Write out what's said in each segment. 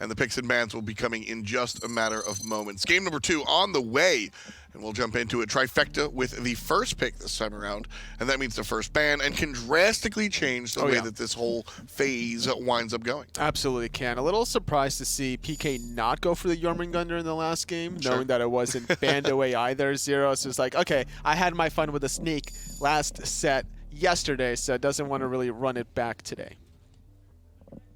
and the picks and bans will be coming in just a matter of moments. Game number 2 on the way, and we'll jump into it. Trifecta with the first pick this time around, and that means the first ban, and can drastically change the way that this whole phase winds up going. Absolutely can. A little surprised to see PK not go for the Jormungandr in the last game, knowing that it wasn't banned away either. Zyrhoes was like, okay, I had my fun with the sneak last set yesterday, so it doesn't want to really run it back today.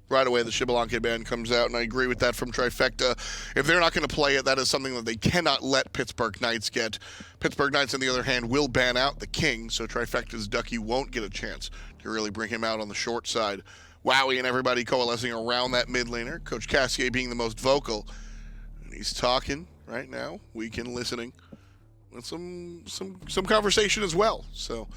Right away, the Xbalanque ban comes out, and I agree with that from Trifecta. If they're not going to play it, that is something that they cannot let Pittsburgh Knights get. Pittsburgh Knights, on the other hand, will ban out the King, so Trifecta's Ducky won't get a chance to really bring him out on the short side. Wowy and everybody coalescing around that mid laner, Coach Cassier being the most vocal. And he's talking right now, weekend listening, with some conversation as well. So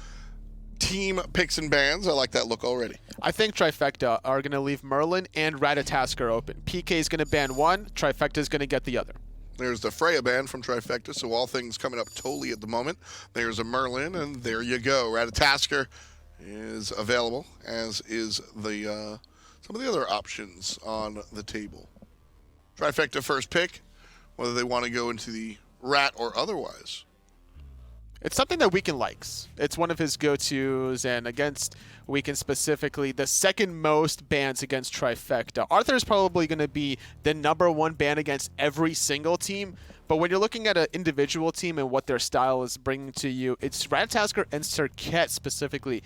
team picks and bans, I like that look already. I think Trifecta are going to leave Merlin and Ratatasker open. PK is going to ban one, Trifecta is going to get the other. There's the Freya ban from Trifecta, so all things coming up totally at the moment. There's a Merlin, and there you go. Ratatasker is available, as is the some of the other options on the table. Trifecta first pick, whether they want to go into the Rat or otherwise. It's something that Weekend likes. It's one of his go-tos, and against Weekend specifically, the second most bans against Trifecta. Arthur's probably going to be the #1 ban against every single team, but when you're looking at an individual team and what their style is bringing to you, it's Ratatasker and Serket specifically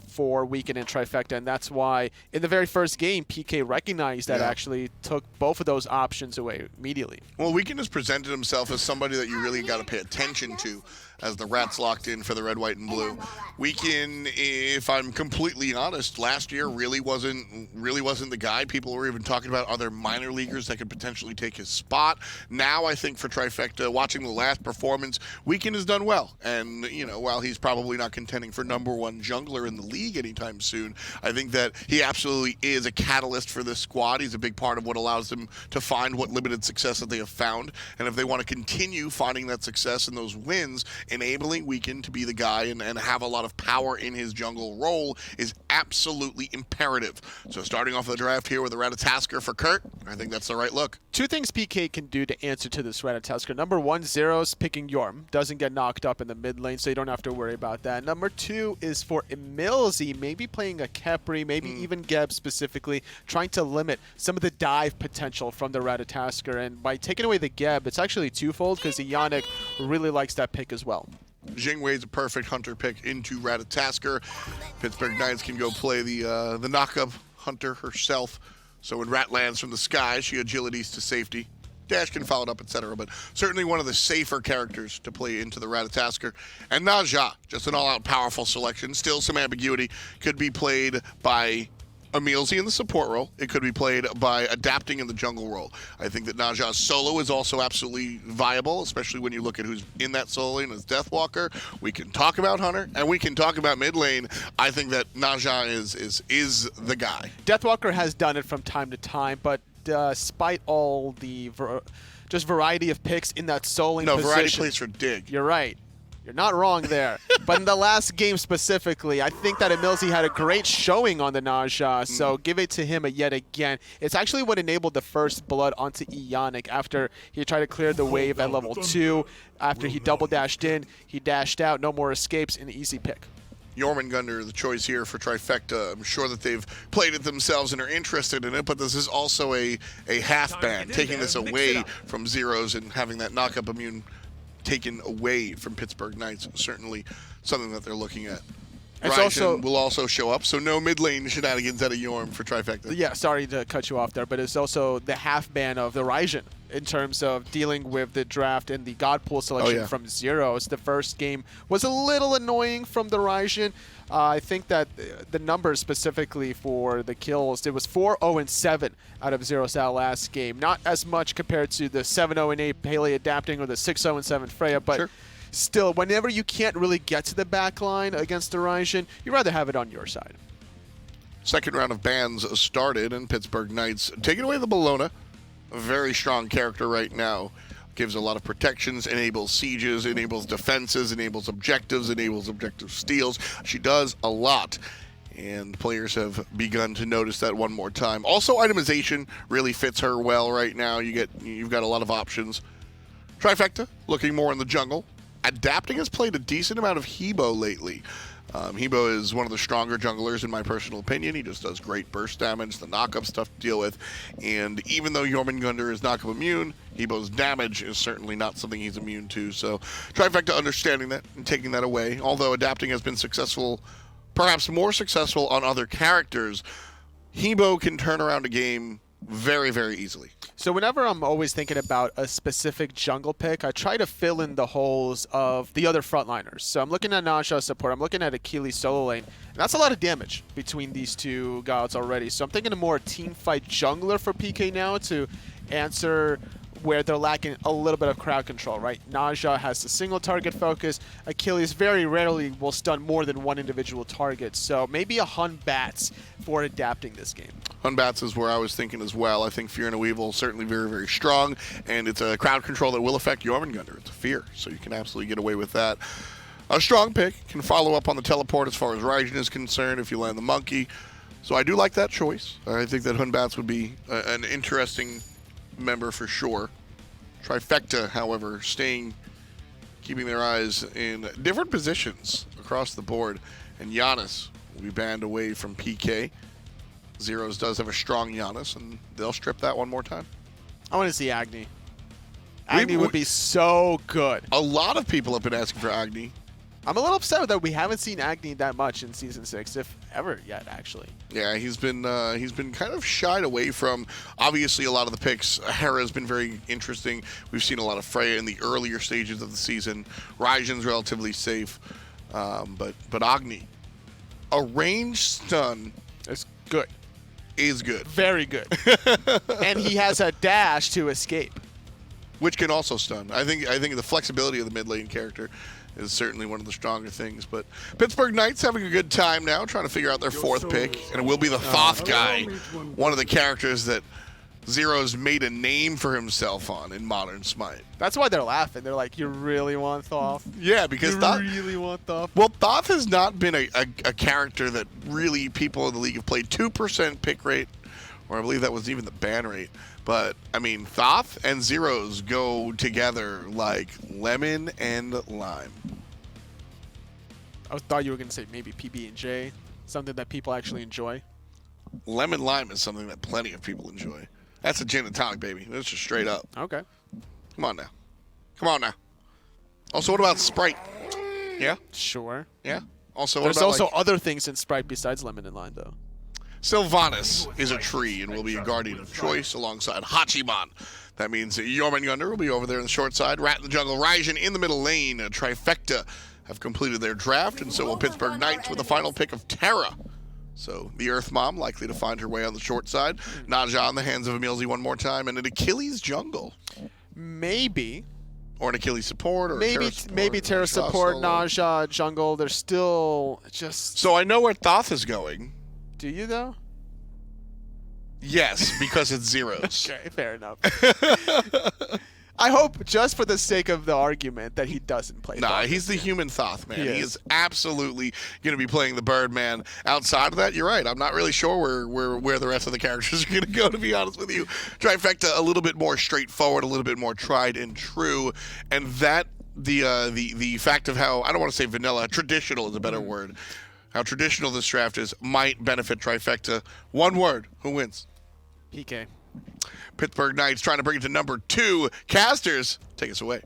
for Weekend and Trifecta, and that's why in the very first game, PK recognized that actually took both of those options away immediately. Well, Weekend has presented himself as somebody that you really got to pay attention to as the Rats locked in for the red, white, and blue. Weekend, if I'm completely honest, last year really wasn't the guy. People were even talking about other minor leaguers that could potentially take his spot. Now I think for Trifecta, watching the last performance, Weekend has done well. And, you know, while he's probably not contending for #1 jungler in the league anytime soon, I think that he absolutely is a catalyst for this squad. He's a big part of what allows them to find what limited success that they have found. And if they want to continue finding that success and those wins, enabling Weekend to be the guy and have a lot of power in his jungle role is absolutely imperative. So starting off the draft here with a Ratatasker for Kurt, I think that's the right look. Two things PK can do to answer to this Ratatasker. #1, Zyrhoes picking Yorm. Doesn't get knocked up in the mid lane, so you don't have to worry about that. #2 is for EmilZy, maybe playing a Khepri, maybe even Geb specifically, trying to limit some of the dive potential from the Ratatasker. And by taking away the Geb, it's actually twofold because Eonic really likes that pick as well. Jingwei's a perfect hunter pick into Ratatasker. Pittsburgh Knights can go play the knock-up hunter herself. So when Rat lands from the sky, she agilities to safety. Dash can follow it up, etc. But certainly one of the safer characters to play into the Ratatasker. And Naja, just an all-out powerful selection. Still some ambiguity. Could be played by EmilZy in the support role. It could be played by adapting in the jungle role. I think that Naja's solo is also absolutely viable, especially when you look at who's in that solo lane as Deathwalker. We can talk about Hunter, and we can talk about mid lane. I think that Naja is the guy. Deathwalker has done it from time to time, but despite all the just variety of picks in that solo lane position. No, variety plays for dig. You're right. You're not wrong there. But in the last game specifically, I think that EmilZy had a great showing on the Naja, so give it to him yet again. It's actually what enabled the first blood onto Eonic after he tried to clear the wave at level 2. After he double dashed in, he dashed out, no more escapes, an easy pick. Jormungandr, the choice here for Trifecta. I'm sure that they've played it themselves and are interested in it, but this is also a half ban, taking this away from Zyrhoes and having that knock-up immune taken away from Pittsburgh Knights. Certainly something that they're looking at. Ryzen will also show up, so no mid lane shenanigans out of Yorm for Trifecta. Yeah, sorry to cut you off there, but it's also the half ban of the Ryzen in terms of dealing with the draft and the God Pool selection from Zyrhoes. The first game was a little annoying from the Ryzen. I think that the numbers specifically for the kills, it was 4-0-7 out of Zyrhoes that last game. Not as much compared to the 7-0-8 Pele adapting or the 6-0-7 Freya, but still, whenever you can't really get to the back line against the Ryzen, you'd rather have it on your side. Second round of bans started, and Pittsburgh Knights taking away the Bologna. A very strong character right now. Gives a lot of protections, enables sieges, enables defenses, enables objective steals. She does a lot. and players have begun to notice that one more time. Also, itemization really fits her well right now. You've got a lot of options. Trifecta, looking more in the jungle. Adapting has played a decent amount of Hebo lately. Hebo is one of the stronger junglers in my personal opinion. He just does great burst damage, the knockup stuff to deal with. And even though Jormungandr is knockup immune, Hebo's damage is certainly not something he's immune to. So Trifecta understanding that and taking that away. Although adapting has been successful, perhaps more successful on other characters, Hebo can turn around a game very, very easily. So whenever I'm always thinking about a specific jungle pick, I try to fill in the holes of the other frontliners. So I'm looking at Naja support, I'm looking at Achilles solo lane, and that's a lot of damage between these two gods already. So I'm thinking a more team fight jungler for PK now to answer where they're lacking a little bit of crowd control, right? Naja has the single target focus. Achilles very rarely will stun more than one individual target. So maybe a Hun Bats for adapting this game. Hun Bats is where I was thinking as well. I think Fear and a Weevil certainly very, very strong, and it's a crowd control that will affect Jormungandr. It's a Fear, so you can absolutely get away with that. A strong pick can follow up on the teleport as far as Raijin is concerned if you land the monkey. So I do like that choice. I think that Hun Bats would be an interesting member for sure. Trifecta, however, keeping their eyes in different positions across the board, and Giannis will be banned away from PK. Zyrhoes does have a strong Giannis, and they'll strip that one more time. I want to see Agni. Agni would be so good. A lot of people have been asking for Agni. I'm a little upset that we haven't seen Agni that much in Season 6, if ever yet, actually. Yeah, he's been kind of shied away from, obviously, a lot of the picks. Hera has been very interesting. We've seen a lot of Freya in the earlier stages of the season. Raijin's relatively safe, but Agni, a range stun is good. Is good. Very good. And he has a dash to escape, which can also stun. I think the flexibility of the mid lane character is certainly one of the stronger things. But Pittsburgh Knights having a good time now, trying to figure out their fourth pick, and it will be the Thoth guy, one of the characters that Zyrhoes made a name for himself on in modern Smite. That's why they're laughing. They're like, "You really want Thoth?" Yeah, because you really want Thoth. Well, Thoth has not been a character that really people in the league have played. 2% pick rate, or I believe that was even the ban rate. But, I mean, Thoth and Zyrhoes go together like lemon and lime. I thought you were going to say maybe PB&J, something that people actually enjoy. Lemon lime is something that plenty of people enjoy. That's a gin and tonic, baby. That's just straight up. Okay. Come on now. Come on now. Also, what about Sprite? Yeah? Sure. Yeah? Also, There's also other things in Sprite besides lemon and lime, though. Sylvanas is a tree and will be a guardian of choice alongside Hachiman. That means Jormungandr will be over there on the short side. Rat in the jungle, Raijin in the middle lane. Trifecta have completed their draft, and so will Pittsburgh Knights with the final pick of Terra. So the Earth Mom likely to find her way on the short side. Naja in the hands of EmilZy one more time, and an Achilles jungle. Maybe. Or an Achilles support, or maybe Terra support, Naja jungle. They're still just. So I know where Thoth is going. Do you though? Yes, because it's Zyrhoes. Okay, fair enough. I hope, just for the sake of the argument, that he doesn't play Thoth. He's the human Thoth, man. He is absolutely going to be playing the Birdman. Outside of that, you're right. I'm not really sure where the rest of the characters are going to go, to be honest with you. Trifecta, a little bit more straightforward, a little bit more tried and true. And that, the fact of how, I don't want to say vanilla, traditional is a better word, how traditional this draft is, might benefit Trifecta. One word, who wins? PK. Pittsburgh Knights trying to bring it to number 2. Casters, take us away.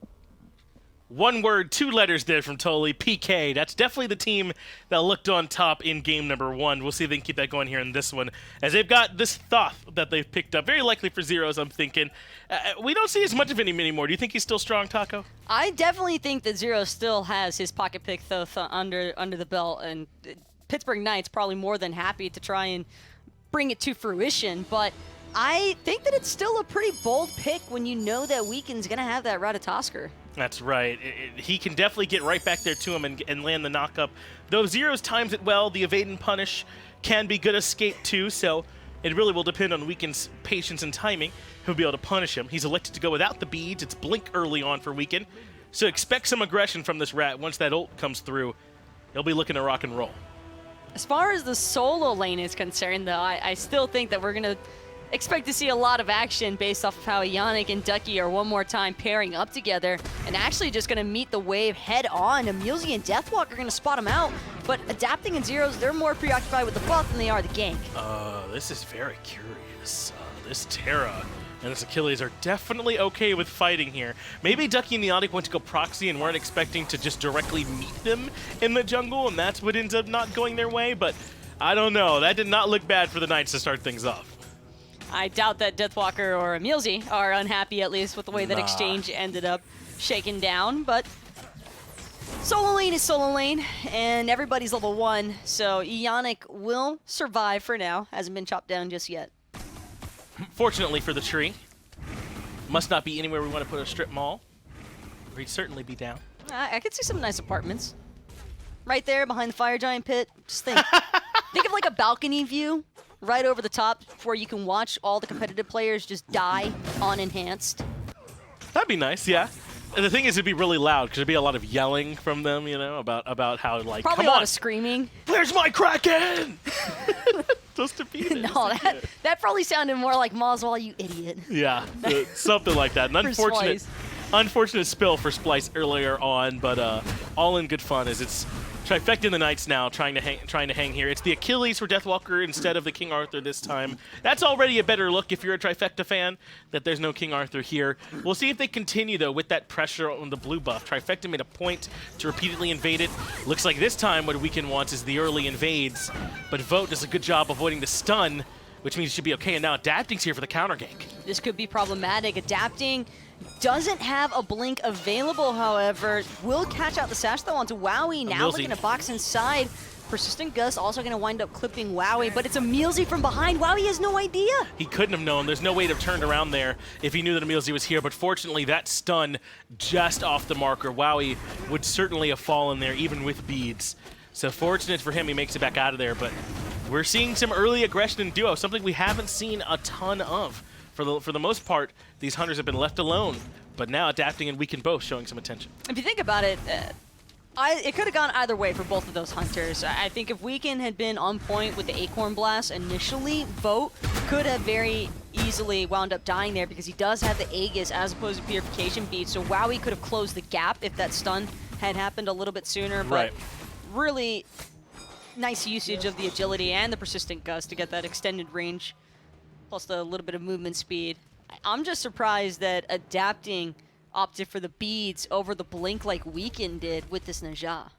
One word, 2 letters there from Toli. PK. That's definitely the team that looked on top in game number 1. We'll see if they can keep that going here in this one, as they've got this Thoth that they've picked up. Very likely for Zyrhoes, I'm thinking. We don't see as much of him anymore. Do you think he's still strong, Taco? I definitely think that Zyrhoes still has his pocket pick Thoth under the belt, and Pittsburgh Knights probably more than happy to try and bring it to fruition, but I think that it's still a pretty bold pick when you know that Weekend's going to have that Ratatosker. That's right. He can definitely get right back there to him and land the knockup. Though Zyrhoes times it well, the evade and punish can be good escape too, so it really will depend on Weekend's patience and timing. He'll be able to punish him. He's elected to go without the beads. It's blink early on for Weekend, so expect some aggression from this Rat. Once that ult comes through, he'll be looking to rock and roll. As far as the solo lane is concerned, though, I still think that we're going to expect to see a lot of action based off of how Eonic and Ducky are one more time pairing up together and actually just going to meet the wave head on. EmilZy and Deathwalker are going to spot him out, but Adapting and Zyrhoes, they're more preoccupied with the buff than they are the gank. This is very curious. This Terra and this Achilles are definitely okay with fighting here. Maybe Ducky and Eonic went to go proxy and weren't expecting to just directly meet them in the jungle, and that's what ends up not going their way, but I don't know. That did not look bad for the Knights to start things off. I doubt that Deathwalker or EmilZy are unhappy, at least, with the way that exchange ended up shaken down, but solo lane is solo lane, and everybody's level 1, so Eonic will survive for now. Hasn't been chopped down just yet. Fortunately for the tree, must not be anywhere we want to put a strip mall. We'd certainly be down. I could see some nice apartments. Right there behind the fire giant pit. Just think. Think of like a balcony view right over the top where you can watch all the competitive players just die on enhanced. That'd be nice, yeah. And the thing is, it'd be really loud because there'd be a lot of yelling from them, you know, about how, like, probably come a lot on, of screaming. Where's my Kraken? Just to be No, that probably sounded more like Moswell, you idiot. Yeah, something like that. An unfortunate spill for Splice earlier on, but all in good fun as it's Trifecta and the Knights now trying to hang here. It's the Achilles for Deathwalker instead of the King Arthur this time. That's already a better look if you're a Trifecta fan, that there's no King Arthur here. We'll see if they continue, though, with that pressure on the blue buff. Trifecta made a point to repeatedly invade it. Looks like this time what Weekend wants is the early invades, but Vote does a good job avoiding the stun, which means it should be okay. And now Adapting's here for the counter gank. This could be problematic. Adapting doesn't have a blink available, however. Will catch out the sash, though, onto Wowy. Now looking to box inside. Persistent Gust also going to wind up clipping Wowy, but it's EmilZy from behind. Wowy has no idea. He couldn't have known. There's no way to have turned around there if he knew that EmilZy was here, but fortunately that stun just off the marker. Wowy would certainly have fallen there, even with beads. So fortunate for him, he makes it back out of there, but we're seeing some early aggression in duo, something we haven't seen a ton of. For the most part, these hunters have been left alone, but now Adapting and Weekend both showing some attention. If you think about it, it could have gone either way for both of those hunters. I think if Weekend had been on point with the Acorn Blast initially, Vote could have very easily wound up dying there because he does have the Aegis as opposed to Purification Bead, so Wowy could have closed the gap if that stun had happened a little bit sooner, but really nice usage of the agility and the Persistent Gust to get that extended range, plus the little bit of movement speed. I'm just surprised that Adapting opted for the beads over the blink like Weekend did with this Najah.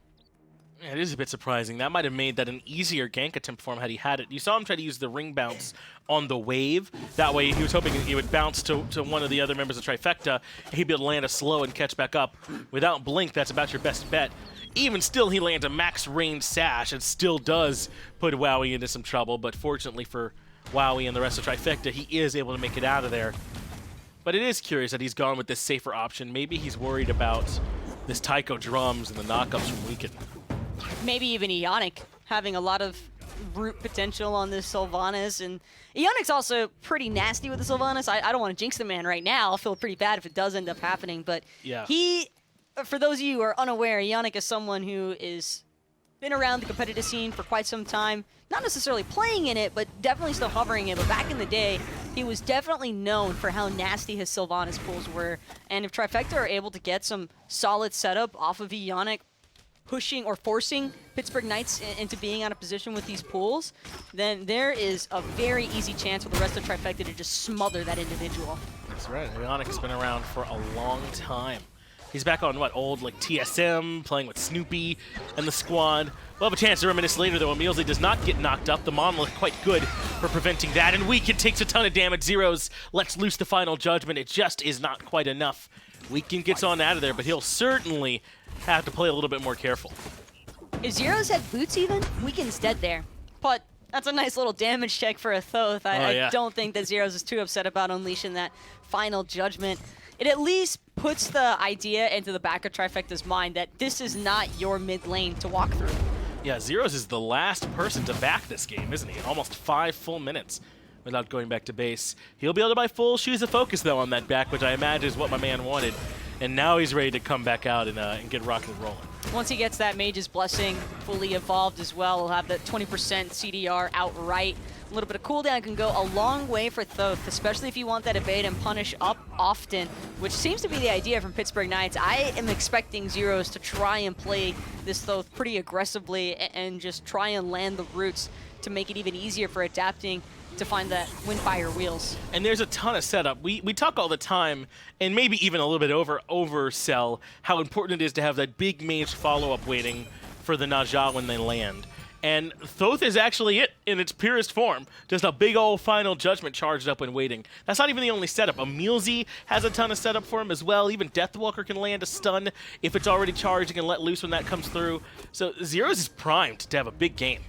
Yeah, it is a bit surprising. That might have made that an easier gank attempt for him had he had it. You saw him try to use the ring bounce on the wave. That way he was hoping he would bounce to one of the other members of Trifecta, and he'd be able to land a slow and catch back up. Without blink, that's about your best bet. Even still, he lands a max range sash and still does put Wowy into some trouble, but fortunately for Wowy and the rest of Trifecta, he is able to make it out of there. But it is curious that he's gone with this safer option. Maybe he's worried about this Taiko drums and the knockups from Weekend. Maybe even Eonic having a lot of root potential on this Sylvanas, and Eonic's also pretty nasty with the Sylvanas. I don't want to jinx the man right now. I'll feel pretty bad if it does end up happening, but yeah. For those of you who are unaware, Eonic is someone who is been around the competitive scene for quite some time. Not necessarily playing in it, but definitely still hovering it. But back in the day, he was definitely known for how nasty his Sylvanas pulls were. And if Trifecta are able to get some solid setup off of Eonic, pushing or forcing Pittsburgh Knights into being out of position with these pools, then there is a very easy chance for the rest of Trifecta to just smother that individual. That's right. Eonic's been around for a long time. He's back on, what, old, like, TSM, playing with Snoopy and the squad. We'll have a chance to reminisce later, though. EmilZy does not get knocked up. The Monolith quite good for preventing that, and Weekend takes a ton of damage. Zyrhoes lets loose the final judgment. It just is not quite enough. Weekend gets on out of there, but he'll certainly have to play a little bit more careful. If Zyrhoes had boots even, Weekend's dead there. But that's a nice little damage check for a Thoth. I don't think that Zyrhoes is too upset about unleashing that final judgment. It at least puts the idea into the back of Trifecta's mind that this is not your mid lane to walk through. Yeah, Zyrhoes is the last person to back this game, isn't he? Almost 5 full minutes without going back to base. He'll be able to buy full Shoes of Focus, though, on that back, which I imagine is what my man wanted. And now he's ready to come back out and get rocking and rolling. Once he gets that Mage's Blessing fully evolved as well, he'll have that 20% CDR outright. A little bit of cooldown can go a long way for Thoth, especially if you want that evade and punish up often, which seems to be the idea from Pittsburgh Knights. I am expecting Zyrhoes to try and play this Thoth pretty aggressively and just try and land the roots to make it even easier for adapting to find that Windfire wheels. And there's a ton of setup. We talk all the time, and maybe even a little bit oversell, how important it is to have that big mage follow-up waiting for the Naja when they land. And Thoth is actually it in its purest form. Just a big old final judgment charged up and waiting. That's not even the only setup. EmilZy has a ton of setup for him as well. Even Deathwalker can land a stun if it's already charged and can let loose when that comes through. So Zyrhoes is primed to have a big game.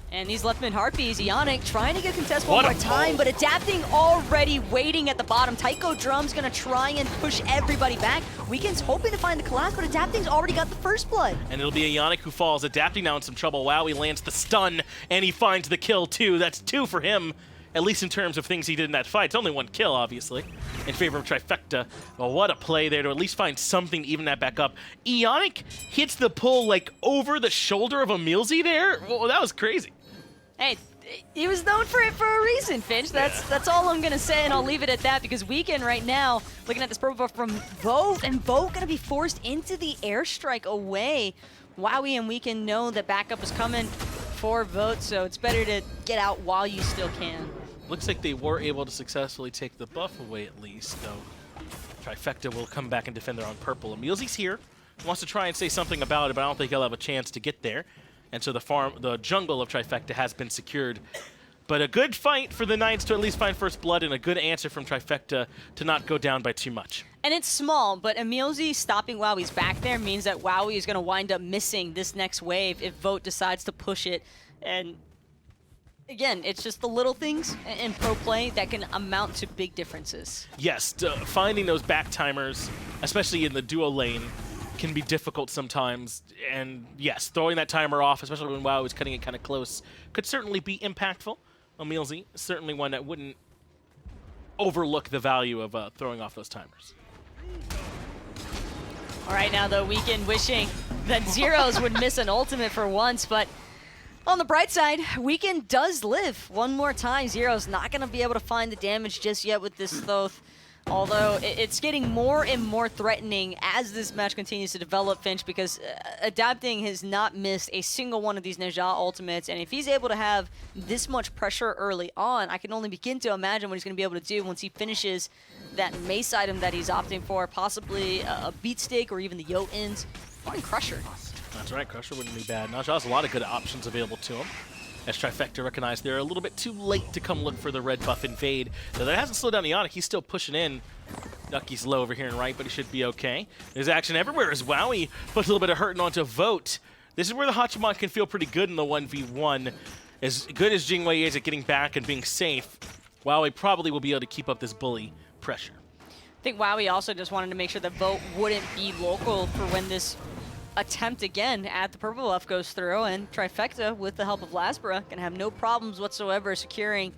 And these left mid Harpies, Eonic trying to get contest one more time, but adapting already, waiting at the bottom. Tycho Drum's gonna try and push everybody back. Weekend's hoping to find the collapse, but adapting's already got the first blood. And it'll be Eonic who falls. Adapting now in some trouble. Wowy lands the stun, and he finds the kill too. That's 2 for him, at least in terms of things he did in that fight. It's only 1 kill, obviously, in favor of Trifecta. Well, what a play there to at least find something to even that back up. Eonic hits the pull like over the shoulder of EmilZy there. Well, that was crazy. Hey, he was known for it for a reason, Finch. That's all I'm gonna say, and I'll leave it at that, because Weekend right now, looking at this purple buff from Vote, and Vote gonna be forced into the airstrike away. Wowy and Weekend know that backup is coming for Vote, so it's better to get out while you still can. Looks like they were able to successfully take the buff away at least, though. Trifecta will come back and defend their own purple. EmilZy's here, wants to try and say something about it, but I don't think he'll have a chance to get there. And so the jungle of Trifecta has been secured. But a good fight for the Knights to at least find first blood, and a good answer from Trifecta to not go down by too much. And it's small, but EmilZy stopping Wowy's back there means that Wowy is going to wind up missing this next wave if Vote decides to push it. And again, it's just the little things in pro play that can amount to big differences. Yes, finding those back timers, especially in the duo lane, can be difficult sometimes, and yes, throwing that timer off, especially when WoW is cutting it kind of close, could certainly be impactful. EmilZy, certainly one that wouldn't overlook the value of throwing off those timers. All right, now though, Weekend wishing that Zyrhoes would miss an ultimate for once, but on the bright side, Weekend does live one more time. Zyrhoes not going to be able to find the damage just yet with this Thoth. Although it's getting more and more threatening as this match continues to develop, Finch, because Adapting has not missed a single one of these Naja ultimates, and if he's able to have this much pressure early on, I can only begin to imagine what he's going to be able to do once he finishes that mace item that he's opting for, possibly a beat stick or even the Jotuns, or even Crusher. That's right, Crusher wouldn't be bad. Naja has a lot of good options available to him. As Trifecta recognized they're a little bit too late to come look for the red buff invade. Though that hasn't slowed down Eonic, he's still pushing in. Ducky's low over here and right, but he should be okay. There's action everywhere as Wowy puts a little bit of hurting onto Vote. This is where the Hachiman can feel pretty good in the 1v1. As good as Jingwei is at getting back and being safe, Wowy probably will be able to keep up this bully pressure. I think Wowy also just wanted to make sure that Vote wouldn't be local for when this attempt again at the purple buff goes through, and Trifecta, with the help of Lasbra, can have no problems whatsoever securing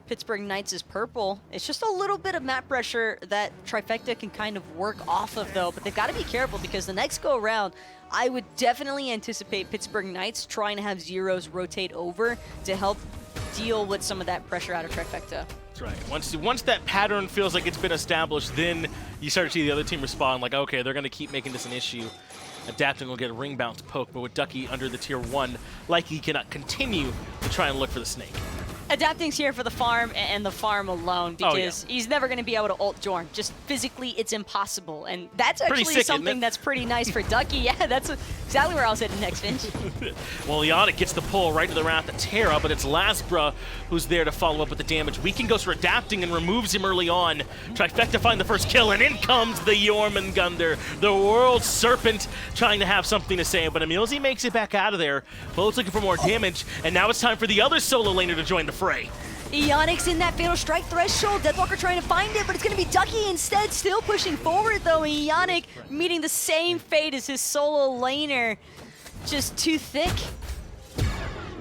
Pittsburgh Knights' purple. It's just a little bit of map pressure that Trifecta can kind of work off of, though, but they've got to be careful, because the next go around, I would definitely anticipate Pittsburgh Knights trying to have Zyrhoes rotate over to help deal with some of that pressure out of Trifecta. That's right. Once that pattern feels like it's been established, then you start to see the other team respond like, okay, they're going to keep making this an issue. Adapting will get a ring bounce poke, but with Ducky under the tier 1, like he cannot continue to try and look for the snake. Adapting's here for the farm and the farm alone, because he's never going to be able to ult Jorn. Just physically, it's impossible. And that's actually something that's pretty nice for Ducky. Yeah, that's exactly where I was heading next, Finch. Well, Eonic gets the pull right to the Wrath of Terra, but it's Lasbra who's there to follow up with the damage. Weekend goes for Adapting and removes him early on. Trifecta find the first kill, and in comes the Jormungandr, the World Serpent, trying to have something to say, but EmilZy makes it back out of there. Both looking for more damage, and now it's time for the other solo laner to join the fray. Eonic's in that fatal strike threshold. Deathwalker trying to find it, but it's going to be Ducky instead, still pushing forward though. Eonic meeting the same fate as his solo laner. Just too thick.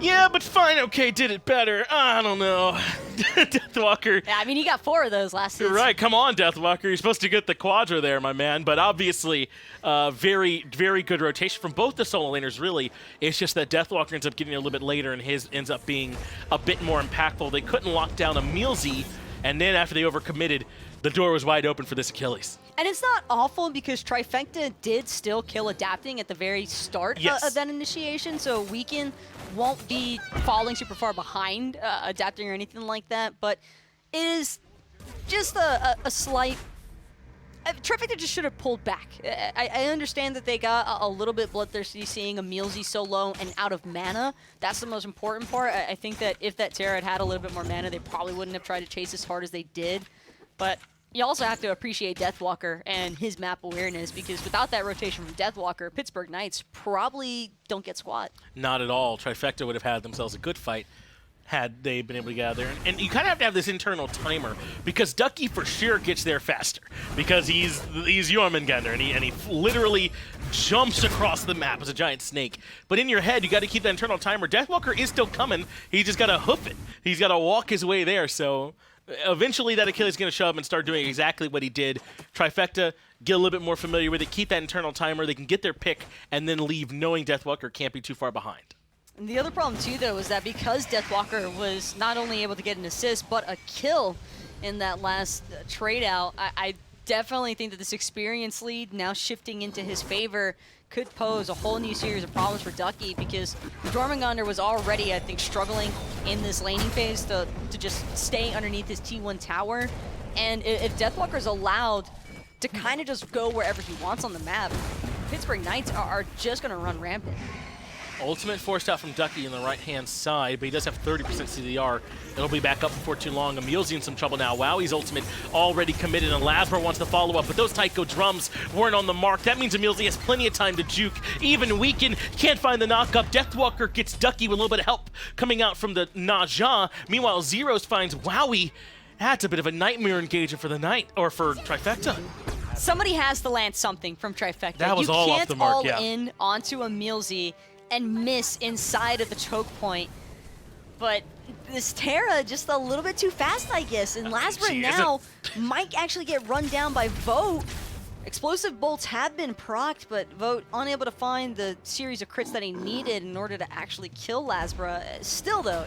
Yeah, but fine, okay, did it better. I don't know. Deathwalker. Yeah, I mean, he got 4 of those last season. You're right, come on, Deathwalker. You're supposed to get the quadra there, my man. But obviously, very, very good rotation from both the solo laners, really. It's just that Deathwalker ends up getting a little bit later, and his ends up being a bit more impactful. They couldn't lock down EmilZy, and then after they overcommitted, the door was wide open for this Achilles. And it's not awful because Trifecta did still kill Adapting at the very start of that initiation, so Weekend won't be falling super far behind Adapting or anything like that, but it is just a slight... Trifecta just should have pulled back. I understand that they got a little bit bloodthirsty seeing EmilZy so low and out of mana. That's the most important part. I think that if that Terra had a little bit more mana, they probably wouldn't have tried to chase as hard as they did. But you also have to appreciate Deathwalker and his map awareness, because without that rotation from Deathwalker, Pittsburgh Knights probably don't get squat. Not at all. Trifecta would have had themselves a good fight had they been able to get out there. And you kind of have to have this internal timer, because Ducky for sure gets there faster, because he's Jormungandr, and he literally jumps across the map as a giant snake. But in your head, you got to keep that internal timer. Deathwalker is still coming. He's just got to hoof it. He's got to walk his way there, so... Eventually, that Achilles is going to show up and start doing exactly what he did. Trifecta, get a little bit more familiar with it, keep that internal timer, they can get their pick, and then leave knowing Deathwalker can't be too far behind. And the other problem, too, though, is that because Deathwalker was not only able to get an assist, but a kill in that last trade-out, I definitely think that this experience lead now shifting into his favor could pose a whole new series of problems for Ducky, because Jormungandr was already, I think, struggling in this laning phase to just stay underneath his T1 tower. And if Deathwalker's allowed to kind of just go wherever he wants on the map, Pittsburgh Knights are just going to run rampant. Ultimate forced out from Ducky on the right-hand side, but he does have 30% CDR. It'll be back up before too long. EmilZy in some trouble now. Wowy's ultimate already committed, and Lasbra wants to follow up, but those Tycho drums weren't on the mark. That means EmilZy has plenty of time to juke. Even Weekend can't find the knock-up. Deathwalker gets Ducky with a little bit of help coming out from the Naja. Meanwhile, Zyrhoes finds Wowy. That's a bit of a nightmare engager for the night, or for Trifecta. Somebody has to land something from Trifecta. That was all off the mark, You can't all in onto EmilZy and miss inside of the choke point. But this Terra just a little bit too fast, I guess. And Lasbra now might actually get run down by Vote. Explosive bolts have been procced, but Vote unable to find the series of crits that he needed in order to actually kill Lasbra. Still, though,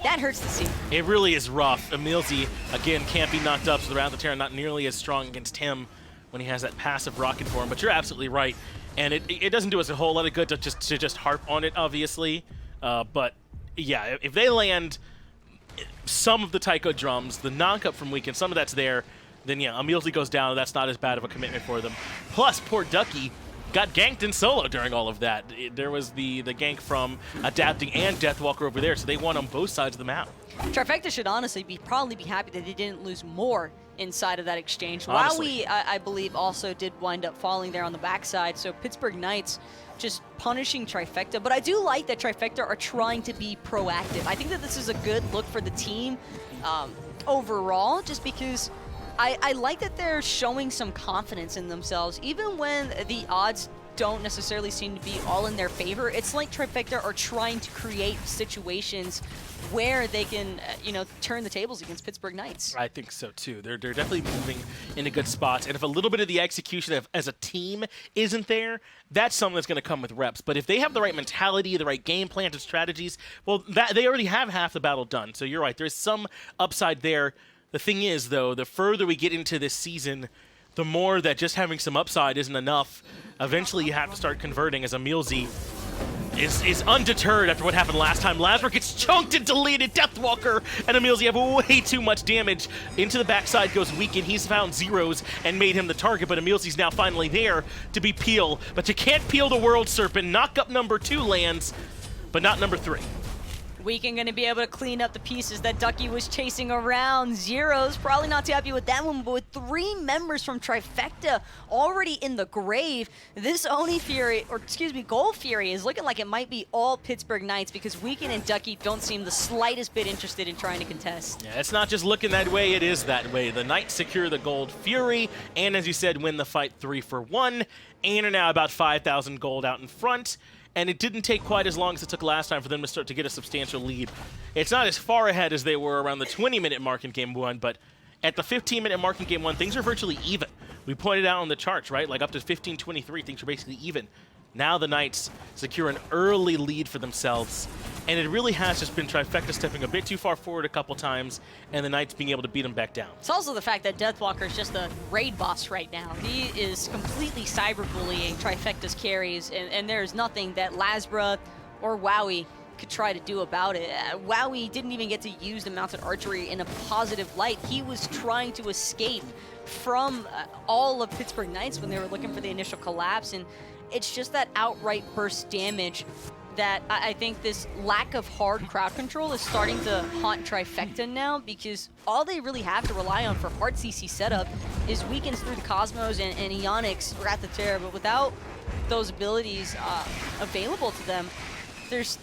that hurts to see. It really is rough. EmilZy, again, can't be knocked up, so the round of Terra not nearly as strong against him when he has that passive rocket for him. But you're absolutely right. And it doesn't do us a whole lot of good to just harp on it, obviously. But yeah, if they land some of the Tycho drums, the knock-up from Weekend, some of that's there, then yeah, EmilZy goes down. That's not as bad of a commitment for them. Plus, poor Ducky got ganked in solo during all of that. There was the gank from Adapting and Deathwalker over there, so they won on both sides of the map. Trifecta should honestly probably be happy that they didn't lose more inside of that exchange. Honestly. Wowy, I believe, also did wind up falling there on the backside, so Pittsburgh Knights just punishing Trifecta. But I do like that Trifecta are trying to be proactive. I think that this is a good look for the team overall, just because I like that they're showing some confidence in themselves, even when the odds don't necessarily seem to be all in their favor. It's like Trifecta are trying to create situations where they can, turn the tables against Pittsburgh Knights. I think so too. They're definitely moving into good spots, and if a little bit of the execution as a team isn't there, that's something that's going to come with reps. But if they have the right mentality, the right game plan and strategies, well, they already have half the battle done. So you're right. There's some upside there. The thing is, though, the further we get into this season, the more that just having some upside isn't enough. Eventually, you have to start converting, as EmilZy is undeterred after what happened last time. Lasbra gets chunked and deleted. Deathwalker and EmilZy have way too much damage. Into the backside goes Weekend. He's found Zyrhoes and made him the target, but EmilZy's now finally there to be peel. But you can't peel the World Serpent. Knock up number 2 lands, but not number 3. Weekend going to be able to clean up the pieces that Ducky was chasing around. Zyrhoes probably not too happy with that one, but with 3 members from Trifecta already in the grave, this Gold Fury is looking like it might be all Pittsburgh Knights, because Weekend and Ducky don't seem the slightest bit interested in trying to contest. Yeah, it's not just looking that way, it is that way. The Knights secure the Gold Fury, and as you said, win the fight 3-for-1, and are now about 5,000 gold out in front. and it didn't take quite as long as it took last time for them to start to get a substantial lead. It's not as far ahead as they were around the 20-minute mark in Game 1, but at the 15-minute mark in Game 1, things are virtually even. We pointed out on the charts, right? Like up to 15-23, things are basically even. Now the Knights secure an early lead for themselves, and it really has just been Trifecta stepping a bit too far forward a couple times, and the Knights being able to beat them back down. It's also the fact that Deathwalker is just a raid boss right now. He is completely cyberbullying Trifecta's carries, and there's nothing that Lasbra or Wowy could try to do about it. Wowy didn't even get to use the mounted archery in a positive light. He was trying to escape from all of Pittsburgh Knights when they were looking for the initial collapse, and it's just that outright burst damage that I think this lack of hard crowd control is starting to haunt Trifecta now, because all they really have to rely on for hard CC setup is weakens through the Cosmos and Eonic's Wrath of Terror, but without those abilities available to them, there's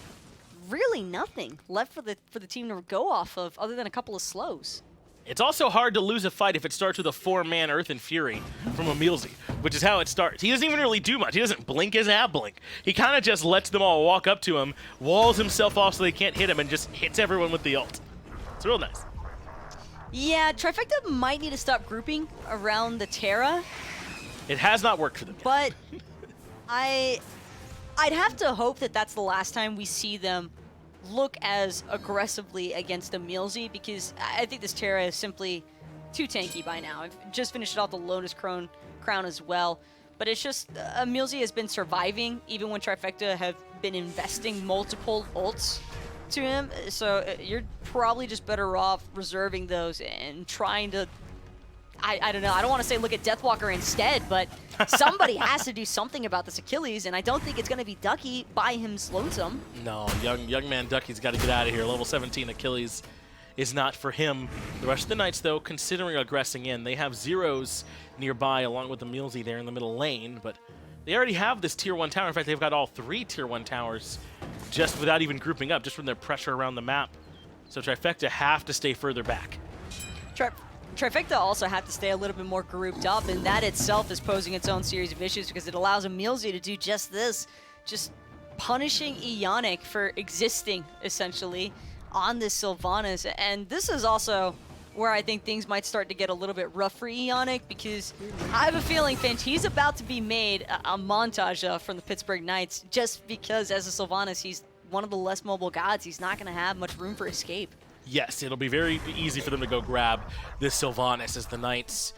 really nothing left for the team to go off of other than a couple of slows. It's also hard to lose a fight if it starts with a 4-man Earth and Fury from EmilZy, which is how it starts. He doesn't even really do much. He doesn't blink his ab blink. He kind of just lets them all walk up to him, walls himself off so they can't hit him, and just hits everyone with the ult. It's real nice. Yeah, Trifecta might need to stop grouping around the Terra. It has not worked for them yet. But I'd have to hope that that's the last time we see them look as aggressively against EmilZy, because I think this Terra is simply too tanky by now. I've just finished off the Lotus Crown as well, but it's just EmilZy has been surviving even when Trifecta have been investing multiple ults to him, so you're probably just better off reserving those and trying to, I don't know, I don't want to say look at Deathwalker instead, but somebody has to do something about this Achilles, and I don't think it's going to be Ducky by him's lonesome. No, young man Ducky's got to get out of here. Level 17 Achilles is not for him. The rest of the Knights, though, considering aggressing in, they have Zyrhoes nearby along with EmilZy there in the middle lane, but they already have this Tier 1 tower. In fact, they've got all 3 Tier 1 towers just without even grouping up, just from their pressure around the map. So Trifecta have to stay further back. Trifecta also have to stay a little bit more grouped up, and that itself is posing its own series of issues, because it allows EmilZy to do just this, just punishing Eonic for existing, essentially, on this Sylvanas. And this is also where I think things might start to get a little bit rough for Eonic, because I have a feeling, Finch, he's about to be made a montage of from the Pittsburgh Knights, just because as a Sylvanas, he's one of the less mobile gods. He's not going to have much room for escape. Yes, it'll be very easy for them to go grab this Sylvanas as the Knights